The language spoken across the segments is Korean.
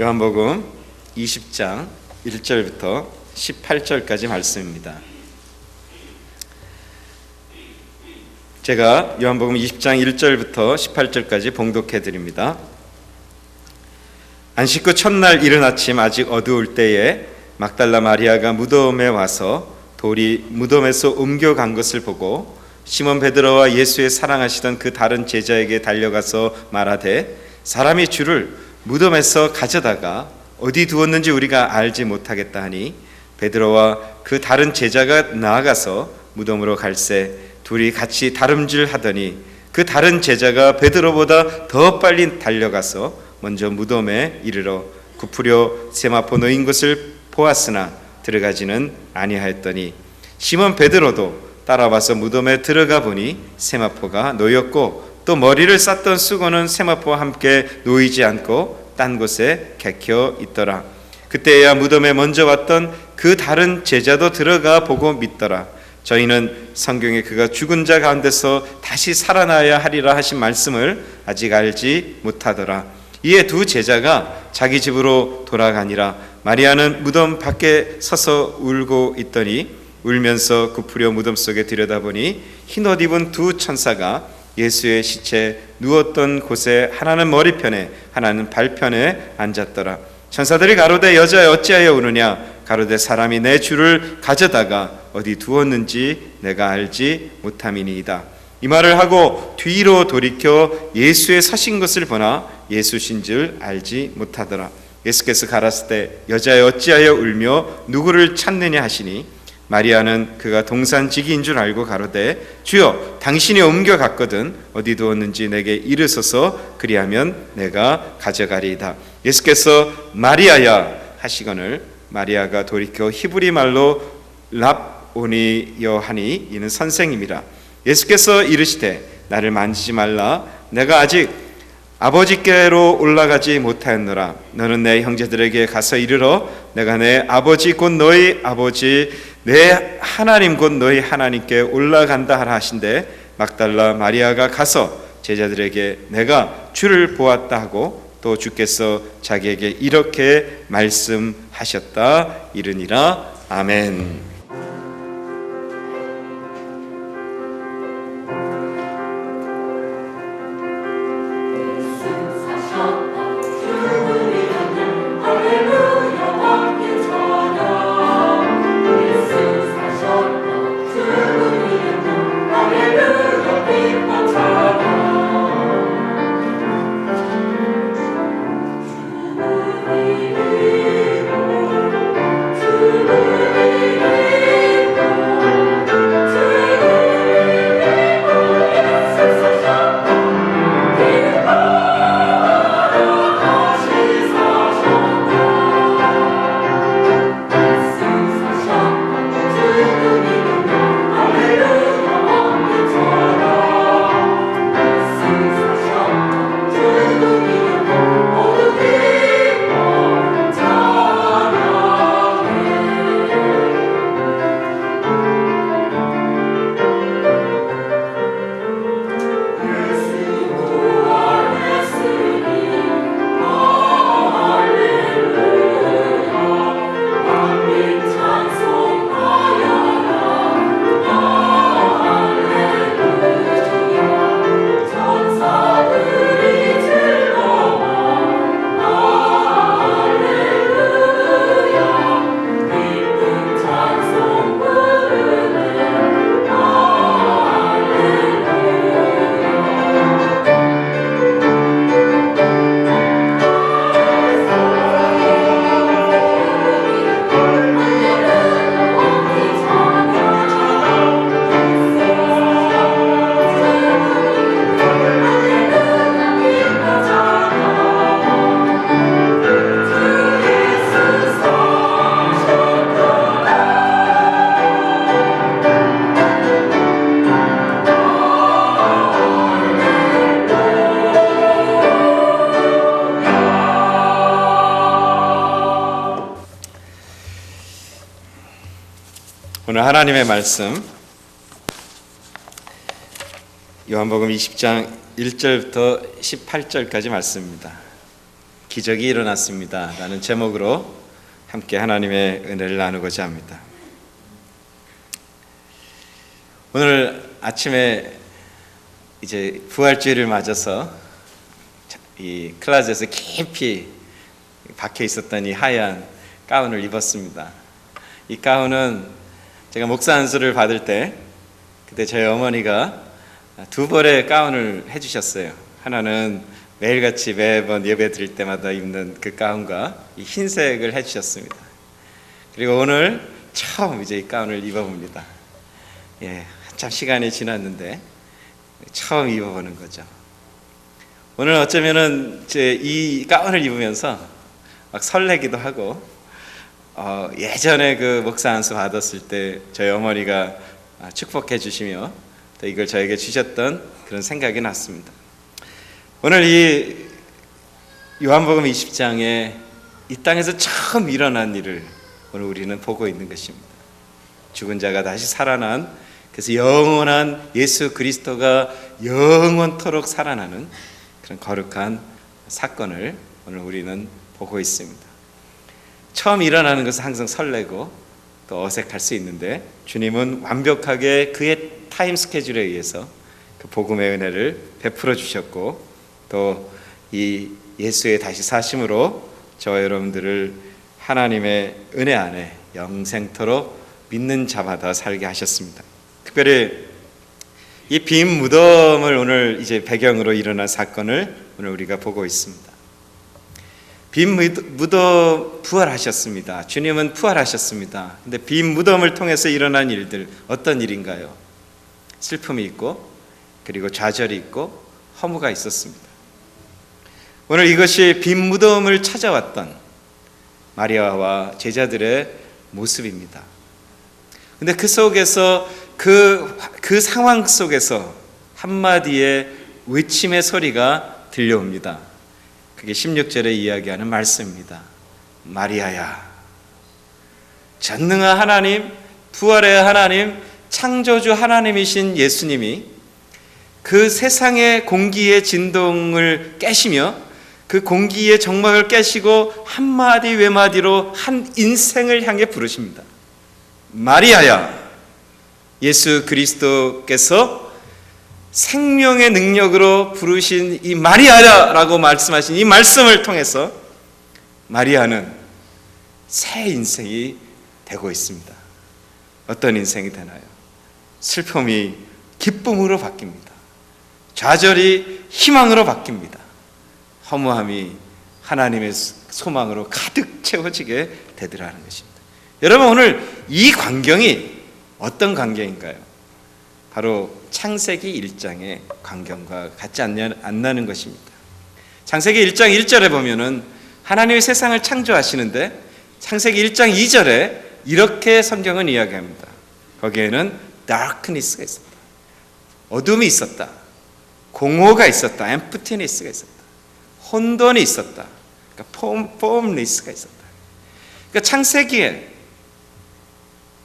요한복음 20장 1절부터 18절까지 말씀입니다. 제가 요한복음 20장 1절부터 18절까지 봉독해 드립니다. 안식 후 첫날 이른 아침 아직 어두울 때에 막달라 마리아가 무덤에 와서 돌이 무덤에서 옮겨간 것을 보고 시몬 베드로와 예수의 사랑하시던 그 다른 제자에게 달려가서 말하되 사람이 주를 무덤에서 가져다가 어디 두었는지 우리가 알지 못하겠다 하니 베드로와 그 다른 제자가 나아가서 무덤으로 갈새 둘이 같이 다름질하더니 그 다른 제자가 베드로보다 더 빨리 달려가서 먼저 무덤에 이르러 구부려 세마포 놓인 것을 보았으나 들어가지는 아니하였더니 시몬 베드로도 따라와서 무덤에 들어가 보니 세마포가 놓였고 또 머리를 쌌던 수건은 세마포와 함께 놓이지 않고 딴 곳에 객혀 있더라. 그때야 무덤에 먼저 왔던 그 다른 제자도 들어가 보고 믿더라. 저희는 성경에 그가 죽은 자 가운데서 다시 살아나야 하리라 하신 말씀을 아직 알지 못하더라. 이에 두 제자가 자기 집으로 돌아가니라. 마리아는 무덤 밖에 서서 울고 있더니 울면서 구부려 무덤 속에 들여다보니 흰옷 입은 두 천사가 예수의 시체 누웠던 곳에 하나는 머리편에 하나는 발편에 앉았더라. 천사들이 가로되 여자여 어찌하여 우느냐? 가로되 사람이 내 주를 가져다가 어디 두었는지 내가 알지 못함이니이다. 이 말을 하고 뒤로 돌이켜 예수의 서신 것을 보나 예수신 줄 알지 못하더라. 예수께서 가라사대 때 여자여 어찌하여 울며 누구를 찾느냐 하시니 마리아는 그가 동산지기인 줄 알고 가로되 주여 당신이 옮겨갔거든 어디 두었는지 내게 이르소서 그리하면 내가 가져가리이다. 예수께서 마리아야 하시거늘 마리아가 돌이켜 히브리 말로 랍오니여 하니 이는 선생님이라. 예수께서 이르시되 나를 만지지 말라 내가 아직 아버지께로 올라가지 못하였노라. 너는 내 형제들에게 가서 이르러 내가 내 아버지 곧 너희 아버지 내 하나님 곧 너희 하나님께 올라간다 하라 하신대 막달라 마리아가 가서 제자들에게 내가 주를 보았다 하고 또 주께서 자기에게 이렇게 말씀하셨다 이르니라. 아멘. 오늘 하나님의 말씀 요한복음 20장 1절부터 18절까지 말씀입니다. 기적이 일어났습니다 라는 제목으로 함께 하나님의 은혜를 나누고자 합니다. 오늘 아침에 이제 부활주일을 맞아서 이 클라스에서 깊이 박혀 있었던 이 하얀 가운을 입었습니다. 이 가운은 제가 목사 안수를 받을 때 그때 저희 어머니가 두 벌의 가운을 해주셨어요. 하나는 매일같이 매번 예배 드릴 때마다 입는 그 가운과 이 흰색을 해주셨습니다. 그리고 오늘 처음 이제 이 가운을 입어봅니다. 한참 시간이 지났는데 처음 입어보는 거죠. 오늘 어쩌면은 이제 이 가운을 입으면서 막 설레기도 하고, 예전에 그 목사 안수 받았을 때 저희 어머니가 축복해 주시며 또 이걸 저에게 주셨던 그런 생각이 났습니다. 오늘 이 요한복음 20장에 이 땅에서 처음 일어난 일을 오늘 우리는 보고 있는 것입니다. 죽은 자가 다시 살아난, 그래서 영원한 예수 그리스도가 영원토록 살아나는 그런 거룩한 사건을 오늘 우리는 보고 있습니다. 처음 일어나는 것은 항상 설레고 또 어색할 수 있는데, 주님은 완벽하게 그의 타임 스케줄에 의해서 그 복음의 은혜를 베풀어 주셨고, 또 이 예수의 다시 사심으로 저와 여러분들을 하나님의 은혜 안에 영생토록 믿는 자마다 살게 하셨습니다. 특별히 이 빈 무덤을 오늘 이제 배경으로 일어난 사건을 오늘 우리가 보고 있습니다. 빈 무덤 부활하셨습니다. 주님은 부활하셨습니다. 근데 빈 무덤을 통해서 일어난 일들, 어떤 일인가요? 슬픔이 있고, 그리고 좌절이 있고, 허무가 있었습니다. 오늘 이것이 빈 무덤을 찾아왔던 마리아와 제자들의 모습입니다. 근데 그 속에서 그 상황 속에서 한마디의 외침의 소리가 들려옵니다. 그게 16절에 이야기하는 말씀입니다. 마리아야. 전능한 하나님, 부활의 하나님, 창조주 하나님이신 예수님이 그 세상의 공기의 진동을 깨시며 그 공기의 정막을 깨시고 한마디 외마디로 한 인생을 향해 부르십니다. 마리아야. 예수 그리스도께서 생명의 능력으로 부르신 이 마리아라고 말씀하신 이 말씀을 통해서 마리아는 새 인생이 되고 있습니다. 어떤 인생이 되나요? 슬픔이 기쁨으로 바뀝니다. 좌절이 희망으로 바뀝니다. 허무함이 하나님의 소망으로 가득 채워지게 되더라는 것입니다. 여러분, 오늘 이 광경이 어떤 광경인가요? 바로 창세기 1장의 광경과 같지 않나는 것입니다. 창세기 1장 1절에 보면은 하나님이 세상을 창조하시는데, 창세기 1장 2절에 이렇게 성경은 이야기합니다. 거기에는 darkness가 있었다. 어둠이 있었다. 공허가 있었다. emptiness가 있었다. 혼돈이 있었다. 그러니까 formless가 있었다. 그러니까 창세기에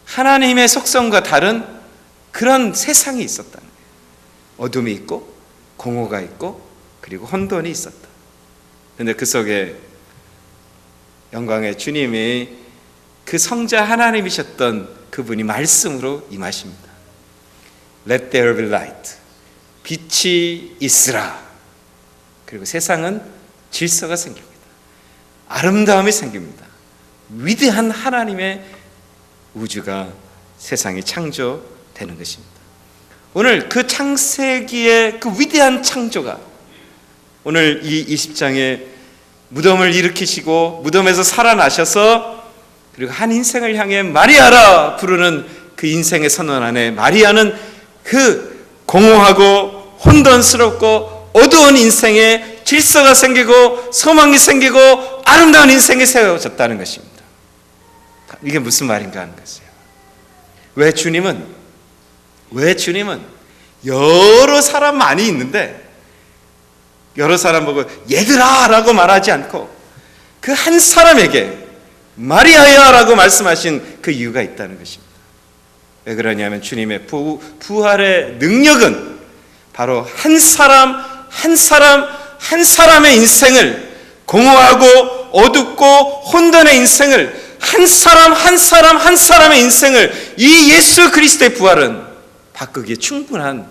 하나님의 속성과 다른 그런 세상이 있었다는 거예요. 어둠이 있고 공허가 있고 그리고 혼돈이 있었다. 그런데 그 속에 영광의 주님이 그 성자 하나님이셨던 그분이 말씀으로 임하십니다. Let there be light. 빛이 있으라. 그리고 세상은 질서가 생깁니다. 아름다움이 생깁니다. 위대한 하나님의 우주가 세상이 창조되는 것입니다. 오늘 그 창세기의 그 위대한 창조가 오늘 이 20장에 무덤을 일으키시고 무덤에서 살아나셔서 그리고 한 인생을 향해 마리아라 부르는 그 인생의 선언 안에 마리아는 그 공허하고 혼돈스럽고 어두운 인생에 질서가 생기고 소망이 생기고 아름다운 인생이 세워졌다는 것입니다. 이게 무슨 말인가 하는 것이에요. 왜 주님은 여러 사람 많이 있는데 여러 사람 보고 얘들아 라고 말하지 않고 그 한 사람에게 마리아야 라고 말씀하신 그 이유가 있다는 것입니다. 왜 그러냐면 주님의 부활의 능력은 바로 한 사람의 인생을 공허하고 어둡고 혼돈의 인생을 한 사람 한 사람의 인생을 이 예수 그리스도의 부활은 바꾸기에 충분한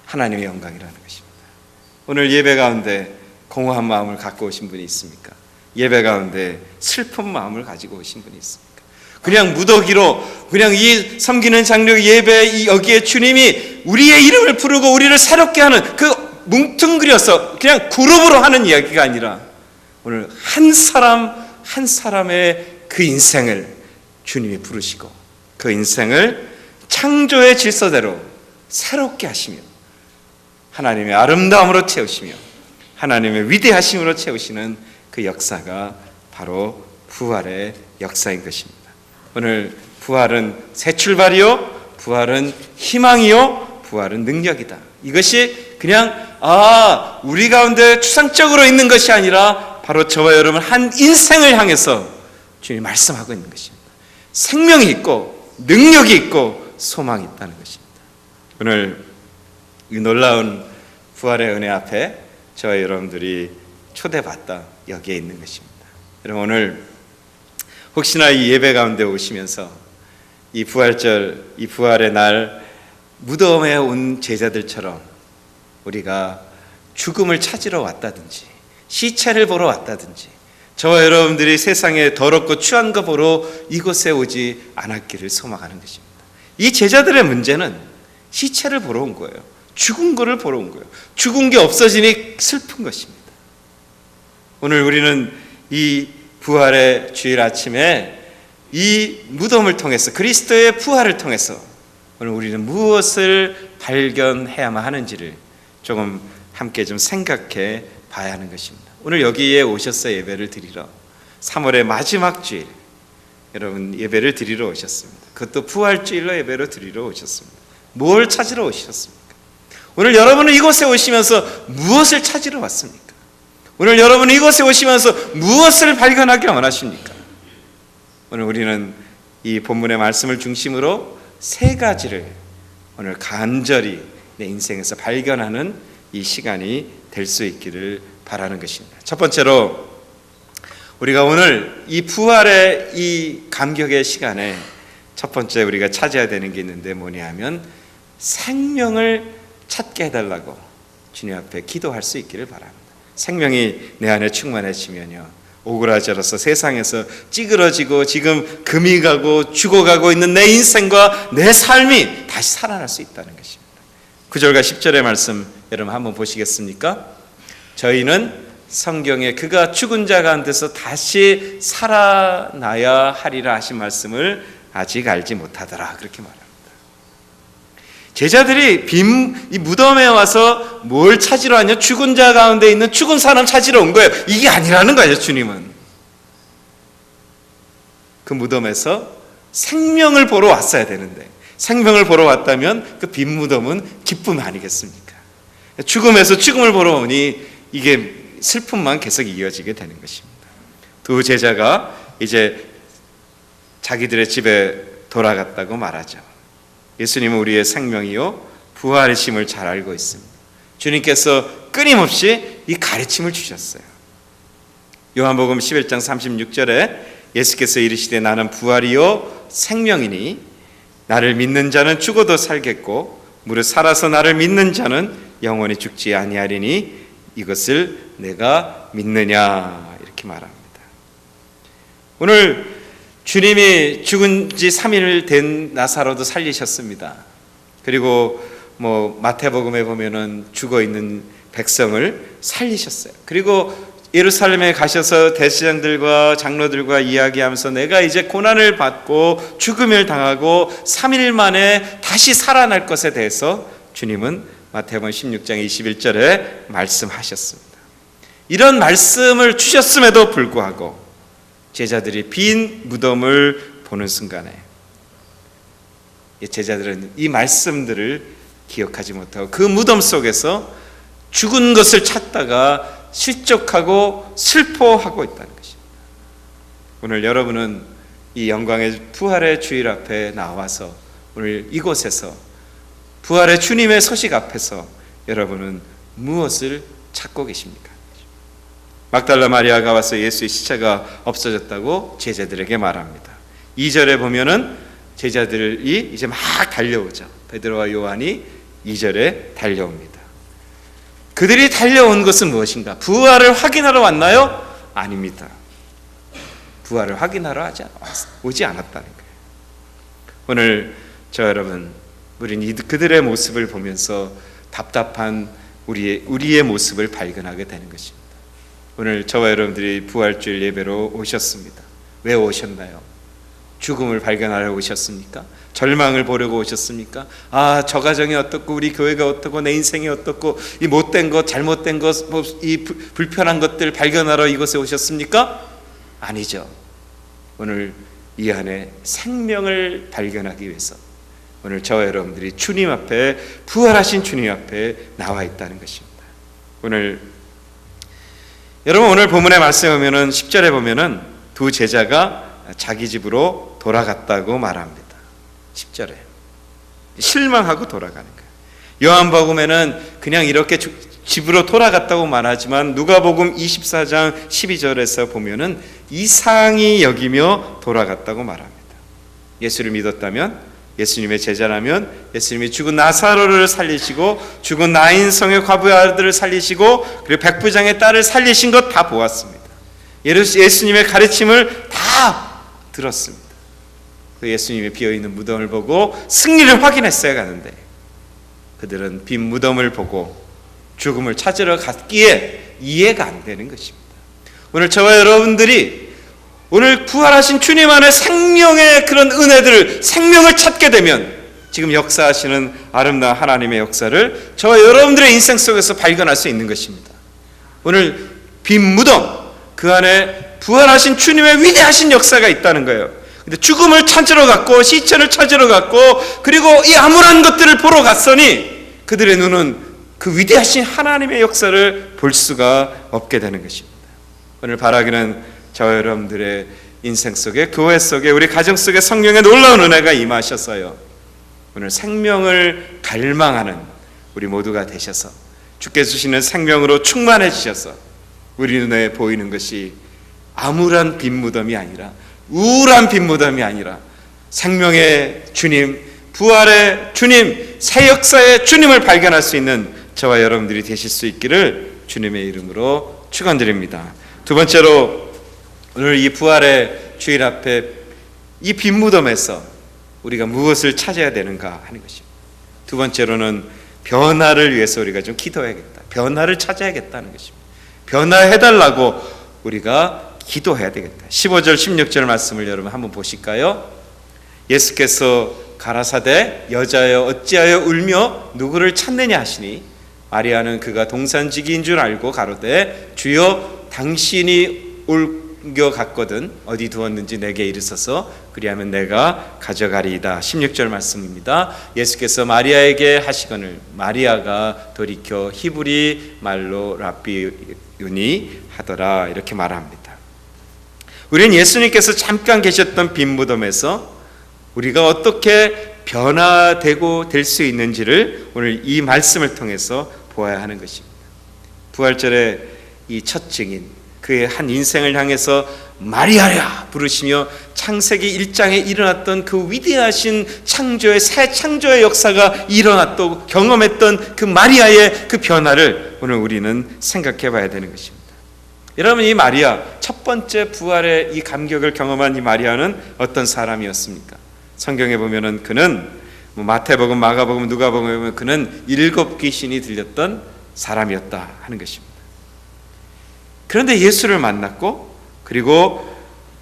하나님의 영광이라는 것입니다. 오늘 예배 가운데 공허한 마음을 갖고 오신 분이 있습니까? 예배 가운데 슬픈 마음을 가지고 오신 분이 있습니까? 그냥 무더기로 그냥 이 섬기는 장로 예배 여기에 주님이 우리의 이름을 부르고 우리를 새롭게 하는 그 뭉뚱그려서 그냥 그룹으로 하는 이야기가 아니라 오늘 한 사람 한 사람의 그 인생을 주님이 부르시고 그 인생을 창조의 질서대로 새롭게 하시며 하나님의 아름다움으로 채우시며 하나님의 위대하심으로 채우시는 그 역사가 바로 부활의 역사인 것입니다. 오늘 부활은 새 출발이요, 부활은 희망이요, 부활은 능력이다. 이것이 그냥 우리 가운데 추상적으로 있는 것이 아니라 바로 저와 여러분 한 인생을 향해서 주님이 말씀하고 있는 것입니다. 생명이 있고 능력이 있고 소망이 있다는 것입니다. 오늘 이 놀라운 부활의 은혜 앞에 저와 여러분들이 초대받다 여기에 있는 것입니다. 여러분 오늘 혹시나 이 예배 가운데 오시면서 이 부활절, 이 부활의 날 무덤에 온 제자들처럼 우리가 죽음을 찾으러 왔다든지 시체를 보러 왔다든지 저와 여러분들이 세상에 더럽고 추한 거 보러 이곳에 오지 않았기를 소망하는 것입니다. 이 제자들의 문제는 시체를 보러 온 거예요. 죽은 거를 보러 온 거예요. 죽은 게 없어지니 슬픈 것입니다. 오늘 우리는 이 부활의 주일 아침에 이 무덤을 통해서 그리스도의 부활을 통해서 오늘 우리는 무엇을 발견해야만 하는지를 조금 함께 좀 생각해 봐야 하는 것입니다. 오늘 여기에 오셔서 예배를 드리러 3월의 마지막 주일 여러분 예배를 드리러 오셨습니다. 그것도 부활주일로 예배를 드리러 오셨습니다. 뭘 찾으러 오셨습니까? 오늘 여러분은 이곳에 오시면서 무엇을 찾으러 왔습니까? 오늘 여러분은 이곳에 오시면서 무엇을 발견하기를 원하십니까? 오늘 우리는 이 본문의 말씀을 중심으로 세 가지를 오늘 간절히 내 인생에서 발견하는 이 시간이 될 수 있기를 바라는 것입니다. 첫 번째로 우리가 오늘 이 부활의 이 감격의 시간에 첫 번째 우리가 찾아야 되는 게 있는데 뭐냐 하면 생명을 찾게 해달라고 주님 앞에 기도할 수 있기를 바랍니다. 생명이 내 안에 충만해지면요 오그라져서 세상에서 찌그러지고 지금 금이 가고 죽어가고 있는 내 인생과 내 삶이 다시 살아날 수 있다는 것입니다. 9절과 10절의 말씀 여러분 한번 보시겠습니까? 저희는 성경에 그가 죽은 자 가운데서 다시 살아나야 하리라 하신 말씀을 아직 알지 못하더라 그렇게 말합니다. 제자들이 이 무덤에 와서 뭘 찾으러 왔냐? 죽은 자 가운데 있는 죽은 사람 찾으러 온 거예요. 이게 아니라는 거예요. 주님은 그 무덤에서 생명을 보러 왔어야 되는데 생명을 보러 왔다면 그 빈 무덤은 기쁨 아니겠습니까? 죽음에서 죽음을 보러 오니 이게 슬픔만 계속 이어지게 되는 것입니다. 두 제자가 이제 자기들의 집에 돌아갔다고 말하죠. 예수님은 우리의 생명이요 부활이심을 잘 알고 있습니다. 주님께서 끊임없이 이 가르침을 주셨어요. 요한복음 11장 36절에 예수께서 이르시되 나는 부활이요 생명이니 나를 믿는 자는 죽어도 살겠고 무릇 살아서 나를 믿는 자는 영원히 죽지 아니하리니 이것을 내가 믿느냐 이렇게 말합니다. 오늘 주님이 죽은 지 3일 된 나사로도 살리셨습니다. 그리고 마태복음에 보면은 죽어 있는 백성을 살리셨어요. 그리고 예루살렘에 가셔서 대제사장들과 장로들과 이야기하면서 내가 이제 고난을 받고 죽음을 당하고 3일 만에 다시 살아날 것에 대해서 주님은 마태복음 16장 21절에 말씀하셨습니다. 이런 말씀을 주셨음에도 불구하고 제자들이 빈 무덤을 보는 순간에 제자들은 이 말씀들을 기억하지 못하고 그 무덤 속에서 죽은 것을 찾다가 실족하고 슬퍼하고 있다는 것입니다. 오늘 여러분은 이 영광의 부활의 주일 앞에 나와서 오늘 이곳에서 부활의 주님의 소식 앞에서 여러분은 무엇을 찾고 계십니까? 막달라 마리아가 와서 예수의 시체가 없어졌다고 제자들에게 말합니다. 2절에 보면은 제자들이 이제 막 달려오죠. 베드로와 요한이 2절에 달려옵니다. 그들이 달려온 것은 무엇인가? 부활을 확인하러 왔나요? 아닙니다. 부활을 확인하러 오지 않았다는 거예요. 오늘 저 여러분, 우리는 그들의 모습을 보면서 답답한 우리의 모습을 발견하게 되는 것입니다. 오늘 저와 여러분들이 부활주일 예배로 오셨습니다. 왜 오셨나요? 죽음을 발견하러 오셨습니까? 절망을 보려고 오셨습니까? 저 가정이 어떻고 우리 교회가 어떻고 내 인생이 어떻고 이 못된 것, 잘못된 것, 이 불편한 것들 발견하러 이곳에 오셨습니까? 아니죠. 오늘 이 안에 생명을 발견하기 위해서 오늘 저와 여러분들이 주님 앞에, 부활하신 주님 앞에 나와 있다는 것입니다. 여러분 오늘 본문의 말씀에 보면은 10절에 보면은 두 제자가 자기 집으로 돌아갔다고 말합니다. 10절에 실망하고 돌아가는 거예요. 요한복음에는 그냥 이렇게 집으로 돌아갔다고 말하지만 누가복음 24장 12절에서 보면은 이상히 여기며 돌아갔다고 말합니다. 예수를 믿었다면, 예수님의 제자라면 예수님이 죽은 나사로를 살리시고 죽은 나인성의 과부의 아들을 살리시고 그리고 백부장의 딸을 살리신 것 다 보았습니다. 예수님의 가르침을 다 들었습니다. 그 예수님의 비어있는 무덤을 보고 승리를 확인했어야 가는데 그들은 빈 무덤을 보고 죽음을 찾으러 갔기에 이해가 안 되는 것입니다. 오늘 저와 여러분들이 오늘 부활하신 주님 안에 생명의 그런 은혜들을, 생명을 찾게 되면 지금 역사하시는 아름다운 하나님의 역사를 저와 여러분들의 인생 속에서 발견할 수 있는 것입니다. 오늘 빈 무덤, 그 안에 부활하신 주님의 위대하신 역사가 있다는 거예요. 근데 죽음을 찾으러 갔고 시체를 찾으러 갔고 그리고 이 암울한 것들을 보러 갔으니 그들의 눈은 그 위대하신 하나님의 역사를 볼 수가 없게 되는 것입니다. 오늘 바라기는 저와 여러분들의 인생 속에, 교회 속에, 우리 가정 속에 성령의 놀라운 은혜가 임하셔서요, 오늘 생명을 갈망하는 우리 모두가 되셔서 주께서 주시는 생명으로 충만해지셔서 우리 눈에 보이는 것이 암울한 빈 무덤이 아니라, 우울한 빈 무덤이 아니라 생명의 주님, 부활의 주님, 새 역사의 주님을 발견할 수 있는 저와 여러분들이 되실 수 있기를 주님의 이름으로 축원드립니다. 두 번째로 오늘 이 부활의 주일 앞에 이 빈 무덤에서 우리가 무엇을 찾아야 되는가 하는 것입니다. 두 번째로는 변화를 위해서 우리가 좀 기도해야겠다. 변화를 찾아야겠다는 것입니다. 변화해달라고 우리가 기도해야 되겠다. 15절 16절 말씀을 여러분 한번 보실까요? 예수께서 가라사대 여자여 어찌하여 울며 누구를 찾느냐 하시니 마리아는 그가 동산지기인 줄 알고 가로되 주여 당신이 옮겨갔거든 어디 두었는지 내게 이르소서 그리하면 내가 가져가리이다. 16절 말씀입니다. 예수께서 마리아에게 하시거늘 마리아가 돌이켜 히브리 말로 랍비유니 하더라 이렇게 말합니다. 우리는 예수님께서 잠깐 계셨던 빈 무덤에서 우리가 어떻게 변화되고 될 수 있는지를 오늘 이 말씀을 통해서 보아야 하는 것입니다. 부활절의 이 첫 증인, 그의 한 인생을 향해서 마리아야 부르시며 창세기 1장에 일어났던 그 위대하신 창조의, 새 창조의 역사가 일어났고 경험했던 그 마리아의 그 변화를 오늘 우리는 생각해 봐야 되는 것입니다. 여러분, 이 마리아, 첫 번째 부활의 이 감격을 경험한 이 마리아는 어떤 사람이었습니까? 성경에 보면은 그는 마태복음, 마가복음, 누가복음에 보면 그는 7 귀신이 들렸던 사람이었다 하는 것입니다. 그런데 예수를 만났고 그리고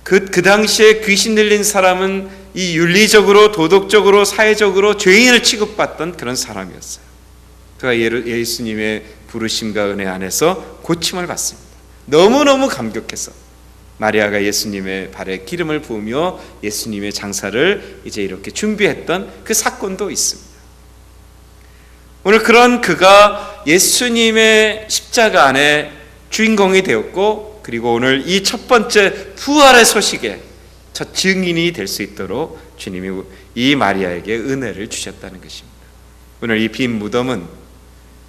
그 당시에 귀신 들린 사람은 이 윤리적으로, 도덕적으로, 사회적으로 죄인을 취급받던 그런 사람이었어요. 그가 예수님의 부르심과 은혜 안에서 고침을 받습니다. 너무너무 감격해서 마리아가 예수님의 발에 기름을 부으며 예수님의 장사를 이제 이렇게 준비했던 그 사건도 있습니다. 오늘 그런 그가 예수님의 십자가 안에 주인공이 되었고 그리고 오늘 이 첫 번째 부활의 소식에 첫 증인이 될 수 있도록 주님이 이 마리아에게 은혜를 주셨다는 것입니다. 오늘 이 빈 무덤은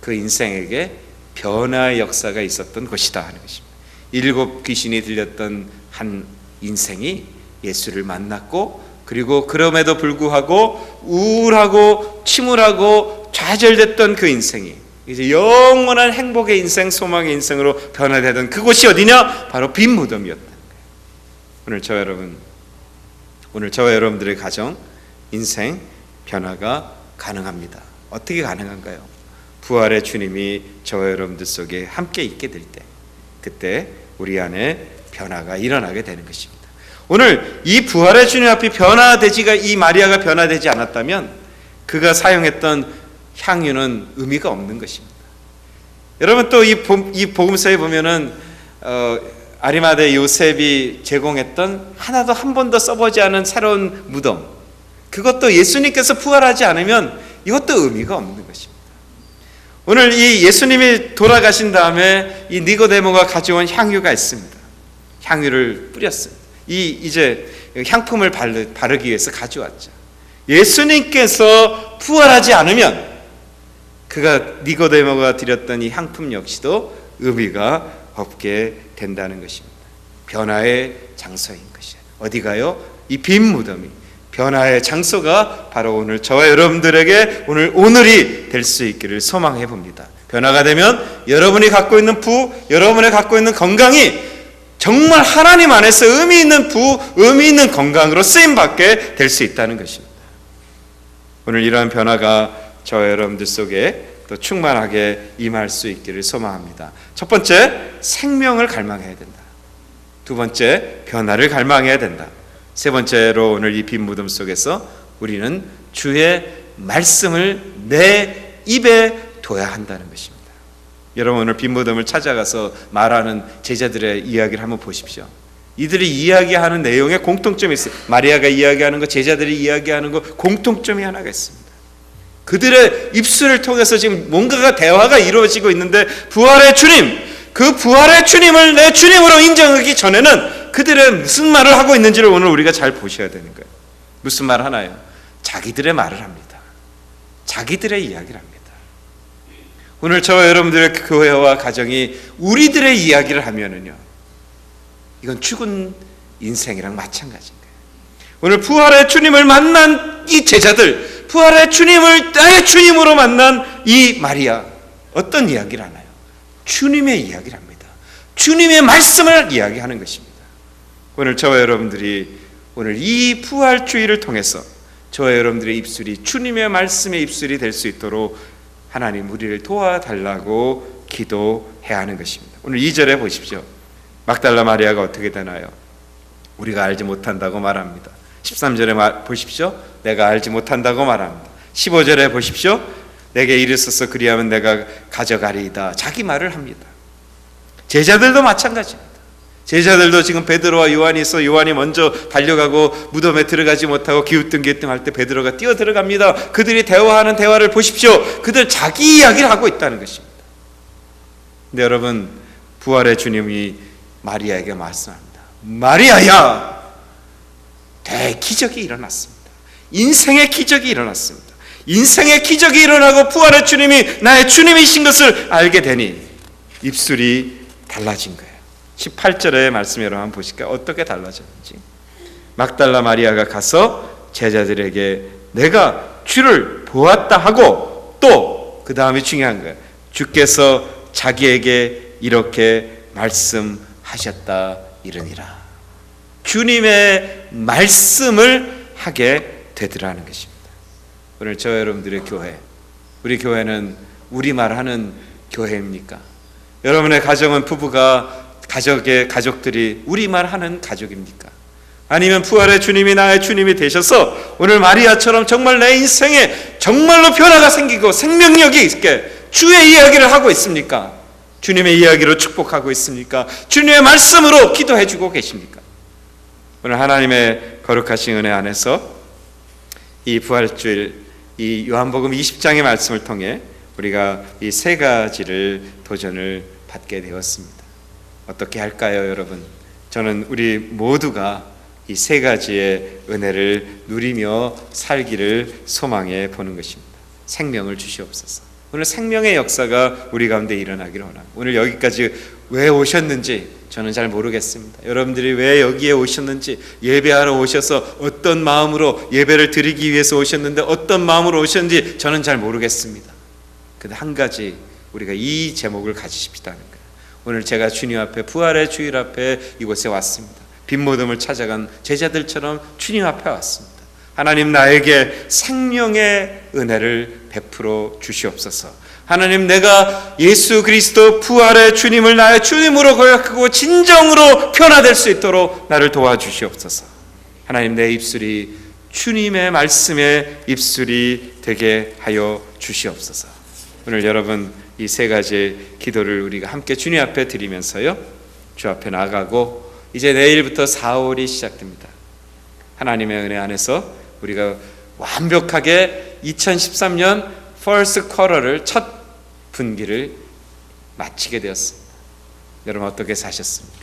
그 인생에게 변화의 역사가 있었던 곳이다 하는 것입니다. 7 귀신이 들렸던 한 인생이 예수를 만났고, 그리고 그럼에도 불구하고 우울하고 침울하고 좌절됐던 그 인생이 이제 영원한 행복의 인생, 소망의 인생으로 변화되던 그곳이 어디냐? 바로 빈 무덤이었다는 거예요. 오늘 저와 여러분들의 가정, 인생 변화가 가능합니다. 어떻게 가능한가요? 부활의 주님이 저와 여러분들 속에 함께 있게 될 때, 그때 우리 안에 변화가 일어나게 되는 것입니다. 오늘 이 부활의 주님 앞에 이 마리아가 변화되지 않았다면 그가 사용했던 향유는 의미가 없는 것입니다. 여러분, 또 이 복음서에 보면은 아리마대 요셉이 제공했던 하나도 한 번도 써보지 않은 새로운 무덤, 그것도 예수님께서 부활하지 않으면 이것도 의미가 없는 것입니다. 오늘 이 예수님이 돌아가신 다음에 이 니고데모가 가져온 향유가 있습니다. 향유를 뿌렸습니다. 이제 향품을 바르기 위해서 가져왔죠. 예수님께서 부활하지 않으면 니고데모가 드렸던 이 향품 역시도 의미가 없게 된다는 것입니다. 변화의 장소인 것이에요. 어디가요? 이 빈 무덤이. 변화의 장소가 바로 오늘 저와 여러분들에게 오늘이 될 수 있기를 소망해 봅니다. 변화가 되면 여러분이 갖고 있는 여러분이 갖고 있는 건강이 정말 하나님 안에서 의미 있는 건강으로 쓰임받게 될 수 있다는 것입니다. 오늘 이러한 변화가 저와 여러분들 속에 또 충만하게 임할 수 있기를 소망합니다. 첫 번째, 생명을 갈망해야 된다. 두 번째, 변화를 갈망해야 된다. 세 번째로 오늘 이 빈 무덤 속에서 우리는 주의 말씀을 내 입에 둬야 한다는 것입니다. 여러분, 오늘 빈 무덤을 찾아가서 말하는 제자들의 이야기를 한번 보십시오. 이들이 이야기하는 내용에 공통점이 있어요. 마리아가 이야기하는 것, 제자들이 이야기하는 것, 공통점이 하나가 있습니다. 그들의 입술을 통해서 지금 뭔가가 대화가 이루어지고 있는데, 부활의 주님, 그 부활의 주님을 내 주님으로 인정하기 전에는 그들의 무슨 말을 하고 있는지를 오늘 우리가 잘 보셔야 되는 거예요. 무슨 말 하나요? 자기들의 말을 합니다. 자기들의 이야기를 합니다. 오늘 저와 여러분들의 교회와 가정이 우리들의 이야기를 하면은요, 이건 죽은 인생이랑 마찬가지인 거예요. 오늘 부활의 주님을 만난 이 제자들, 부활의 주님을 나의 주님으로 만난 이 마리아, 어떤 이야기를 하나요? 주님의 이야기를 합니다. 주님의 말씀을 이야기하는 것입니다. 오늘 저와 여러분들이 오늘 이 부활주의를 통해서 저와 여러분들의 입술이 주님의 말씀의 입술이 될 수 있도록 하나님 우리를 도와달라고 기도해야 하는 것입니다. 오늘 2절에 보십시오. 막달라 마리아가 어떻게 되나요? 우리가 알지 못한다고 말합니다. 13절에 보십시오. 내가 알지 못한다고 말합니다. 15절에 보십시오. 내게 이르소서, 그리하면 내가 가져가리이다. 자기 말을 합니다. 제자들도 마찬가지입니다. 제자들도 지금 베드로와 요한이 있어 요한이 먼저 달려가고 무덤에 들어가지 못하고 기우뚱기우뚱 할 때 베드로가 뛰어 들어갑니다. 그들이 대화하는 대화를 보십시오. 그들 자기 이야기를 하고 있다는 것입니다. 근데 여러분, 부활의 주님이 마리아에게 말씀합니다. 마리아야, 대기적이 일어났습니다. 인생의 기적이 일어났습니다. 인생의 기적이 일어나고 부활의 주님이 나의 주님이신 것을 알게 되니 입술이 달라진 거예요. 18절의 말씀을 한번 보실까요? 어떻게 달라졌는지. 막달라 마리아가 가서 제자들에게 내가 주를 보았다 하고, 또 그 다음이 중요한 거예요. 주께서 자기에게 이렇게 말씀하셨다 이르니라. 주님의 말씀을 하게 되더라는 것입니다. 오늘 저 여러분들의 교회, 우리 교회는 우리말하는 교회입니까? 여러분의 가정은 부부가 가족들이 우리말하는 가족입니까? 아니면 부활의 주님이 나의 주님이 되셔서 오늘 마리아처럼 정말 내 인생에 정말로 변화가 생기고 생명력이 있게 주의 이야기를 하고 있습니까? 주님의 이야기로 축복하고 있습니까? 주님의 말씀으로 기도해주고 계십니까? 오늘 하나님의 거룩하신 은혜 안에서 이 부활주일, 이 요한복음 20장의 말씀을 통해 우리가 이 세 가지를 도전을 받게 되었습니다. 어떻게 할까요, 여러분? 저는 우리 모두가 이 세 가지의 은혜를 누리며 살기를 소망해 보는 것입니다. 생명을 주시옵소서. 오늘 생명의 역사가 우리 가운데 일어나기를 원합니다. 오늘 여기까지 왜 오셨는지 저는 잘 모르겠습니다. 여러분들이 왜 여기에 오셨는지, 예배하러 오셔서 어떤 마음으로 예배를 드리기 위해서 오셨는데 어떤 마음으로 오셨는지 저는 잘 모르겠습니다. 근데 한 가지 우리가 이 제목을 가지십시다는 거예요. 오늘 제가 주님 앞에, 부활의 주일 앞에 이곳에 왔습니다. 빈모둠을 찾아간 제자들처럼 주님 앞에 왔습니다. 하나님, 나에게 생명의 은혜를 베풀어 주시옵소서. 하나님, 내가 예수 그리스도 부활의 주님을 나의 주님으로 고백하고 진정으로 변화될 수 있도록 나를 도와주시옵소서. 하나님, 내 입술이 주님의 말씀의 입술이 되게 하여 주시옵소서. 오늘 여러분, 이 세 가지 기도를 우리가 함께 주님 앞에 드리면서요, 주 앞에 나가고 이제 내일부터 4월이 시작됩니다. 하나님의 은혜 안에서 우리가 완벽하게 2013년 퍼스트 쿼터를, 첫 분기를 마치게 되었습니다. 여러분, 어떻게 사셨습니까?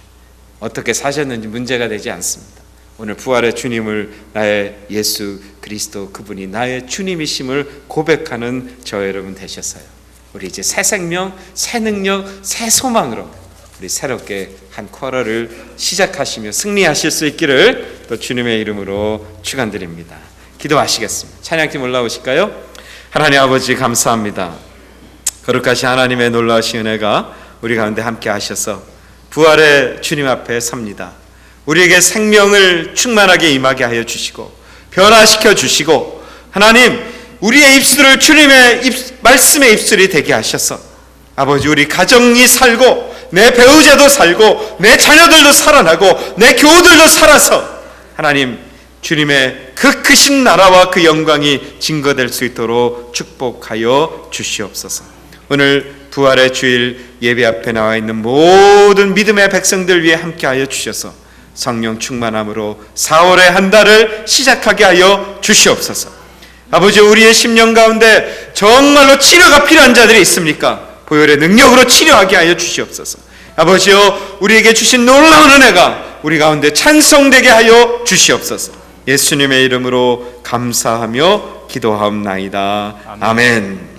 어떻게 사셨는지 문제가 되지 않습니다. 오늘 부활의 주님을, 나의 예수 그리스도 그분이 나의 주님이심을 고백하는 저 여러분 되셨어요. 우리 이제 새 생명, 새 능력, 새 소망으로 우리 새롭게 한 쿼터를 시작하시며 승리하실 수 있기를 또 주님의 이름으로 축원드립니다. 기도하시겠습니다. 찬양팀 올라오실까요? 하나님 아버지, 감사합니다. 거룩하신 하나님의 놀라우신 은혜가 우리 가운데 함께 하셔서 부활의 주님 앞에 섭니다. 우리에게 생명을 충만하게 임하게 하여 주시고 변화시켜 주시고, 하나님, 우리의 입술을 주님의 말씀의 입술이 되게 하셔서 아버지, 우리 가정이 살고 내 배우자도 살고 내 자녀들도 살아나고 내 교우들도 살아서 하나님, 주님의 그 크신 나라와 그 영광이 증거될 수 있도록 축복하여 주시옵소서. 오늘 부활의 주일 예배 앞에 나와 있는 모든 믿음의 백성들 위해 함께하여 주셔서 성령 충만함으로 4월의 한 달을 시작하게 하여 주시옵소서. 아버지, 우리의 심령 가운데 정말로 치료가 필요한 자들이 있습니까? 보혈의 능력으로 치료하게 하여 주시옵소서. 아버지여, 우리에게 주신 놀라운 은혜가 우리 가운데 찬송되게 하여 주시옵소서. 예수님의 이름으로 감사하며 기도하옵나이다. 아멘.